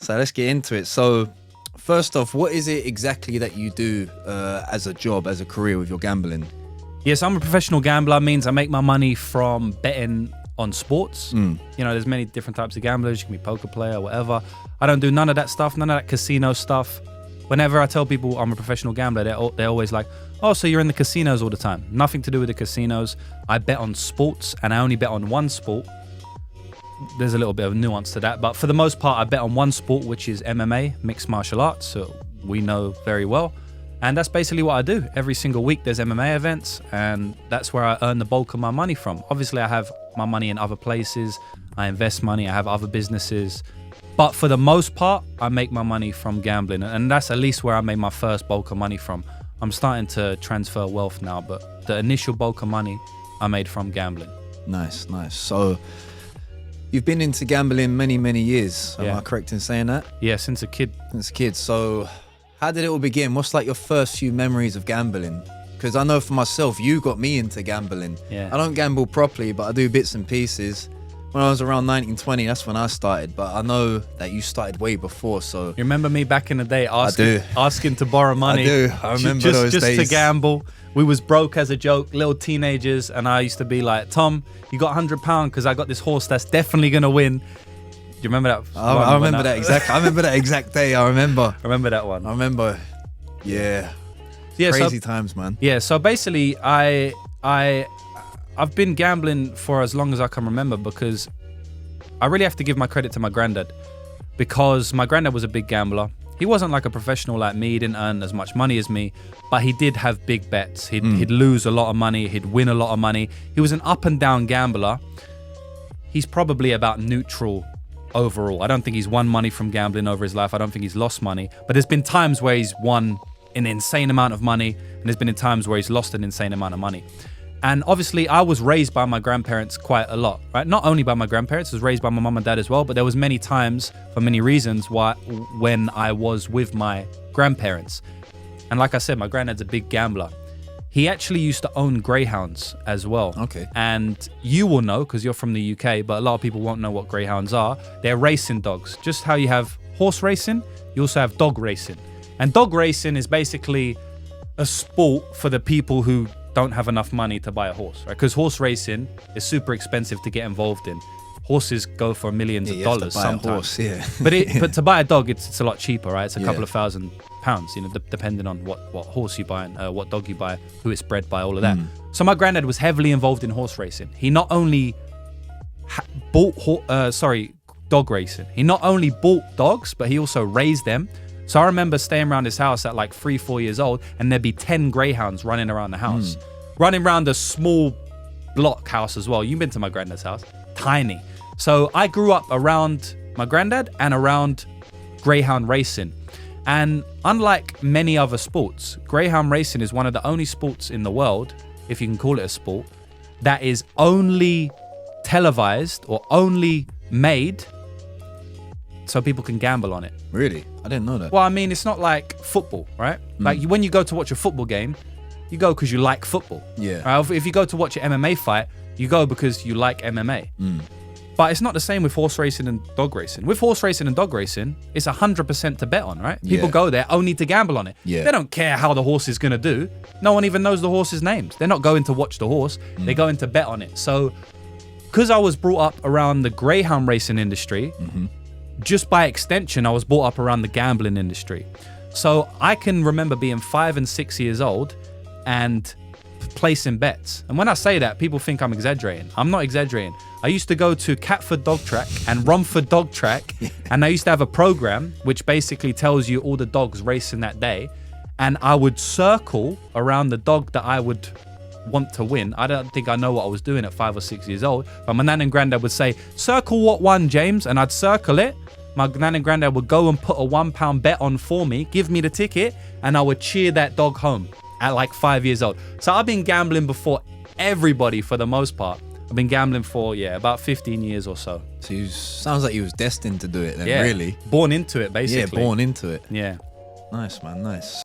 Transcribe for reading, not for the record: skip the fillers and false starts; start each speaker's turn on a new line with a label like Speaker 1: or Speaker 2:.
Speaker 1: So let's get into it. So first off, what is it exactly that you do as a job, as a career with your gambling?
Speaker 2: Yes, I'm a professional gambler. Means I make my money from betting on sports. You know, there's many different types of gamblers. You can be a poker player, whatever. I don't do none of that stuff, none of that casino stuff. Whenever I tell people I'm a professional gambler, they're always like, oh, so you're in the casinos all the time. Nothing to do with the casinos. I bet on sports, and I only bet on one sport. There's a little bit of nuance to that, but for the most part, I bet on one sport, which is MMA, mixed martial arts, so we know very well. And that's basically what I do. Every single week there's MMA events, and that's where I earn the bulk of my money from. Obviously, I have my money in other places. I invest money. I have other businesses. But for the most part, I make my money from gambling, and that's at least where I made my first bulk of money from. I'm starting to transfer wealth now, but the initial bulk of money I made from gambling.
Speaker 1: Nice. So you've been into gambling many years. Am
Speaker 2: Yeah.
Speaker 1: I correct in saying that?
Speaker 2: Yeah, since a kid.
Speaker 1: Since a kid. So how did it all begin? What's like your first few memories of gambling? Because I know for myself, you got me into gambling.
Speaker 2: Yeah.
Speaker 1: I don't gamble properly, but I do bits and pieces. When I was around 19, 20, that's when I started. But I know that you started way before, so...
Speaker 2: You remember me back in the day
Speaker 1: do.
Speaker 2: asking to borrow money?
Speaker 1: I do. I remember those days.
Speaker 2: Just to gamble. We was broke as a joke, little teenagers, and I used to be like, Tom, you got £100 because I got this horse that's definitely going to win. Do you remember that?
Speaker 1: I remember that exact. I remember that exact day. I remember.
Speaker 2: I remember that one.
Speaker 1: I remember. Yeah.
Speaker 2: Yeah,
Speaker 1: Crazy times, man.
Speaker 2: Yeah, so basically I've been gambling for as long as I can remember, because I really have to give my credit to my granddad, because my granddad was a big gambler. He wasn't like a professional like me. He didn't earn as much money as me, but he did have big bets. He'd lose a lot of money. He'd win a lot of money. He was an up and down gambler. He's probably about neutral overall. I don't think he's won money from gambling over his life. I don't think he's lost money, but there's been times where he's won an insane amount of money, and there's been times where he's lost an insane amount of money. And obviously I was raised by my grandparents quite a lot, right? Not only by my grandparents, I was raised by my mum and dad as well, but there was many times for many reasons when I was with my grandparents. And like I said, my granddad's a big gambler. He actually used to own greyhounds as well.
Speaker 1: Okay.
Speaker 2: And you will know, because you're from the UK, but a lot of people won't know what greyhounds are. They're racing dogs. Just how you have horse racing, you also have dog racing. And dog racing is basically a sport for the people who don't have enough money to buy a horse, right? Because horse racing is super expensive to get involved in. Horses go for millions of dollars sometimes. But to buy a dog, it's a lot cheaper, right? It's a couple of £1,000, you know, depending on what horse you buy and what dog you buy, who it's bred by, all of that. So my granddad was heavily involved in horse racing. He not only dog racing. He not only bought dogs, but he also raised them. So I remember staying around his house at like 3-4 years old, and there'd be 10 greyhounds running around the house, running around a small block house as well. You've been to my granddad's house, tiny. So I grew up around my granddad and around greyhound racing. And unlike many other sports, greyhound racing is one of the only sports in the world, if you can call it a sport, that is only televised or only made so people can gamble on it.
Speaker 1: Really? I didn't know that.
Speaker 2: Well, I mean, it's not like football, right? Like when you go to watch a football game, you go because you like football.
Speaker 1: Yeah.
Speaker 2: Right? If you go to watch an MMA fight, you go because you like MMA. But it's not the same with horse racing and dog racing. With horse racing and dog racing, it's 100% to bet on, right? People go there only to gamble on it.
Speaker 1: Yeah.
Speaker 2: They don't care how the horse is going to do. No one even knows the horse's names. They're not going to watch the horse. They're going to bet on it. So because I was brought up around the greyhound racing industry, just by extension, I was brought up around the gambling industry. So I can remember being 5 and 6 years old and placing bets. And when I say that, people think I'm exaggerating. I'm not exaggerating. I used to go to Catford Dog Track and Romford Dog Track, and I used to have a program which basically tells you all the dogs racing that day. And I would circle around the dog that I would want to win. I don't think I know what I was doing at 5 or 6 years old, but my nan and granddad would say, circle what won, James, and I'd circle it. My nan and granddad would go and put a £1 bet on for me, give me the ticket, and I would cheer that dog home at like 5 years old. So I've been gambling before everybody for the most part. I've been gambling for, about 15 years or so.
Speaker 1: So sounds like you was destined to do it then,
Speaker 2: Yeah.
Speaker 1: really.
Speaker 2: Born into it, basically.
Speaker 1: Yeah, born into it.
Speaker 2: Yeah.
Speaker 1: Nice, man, nice.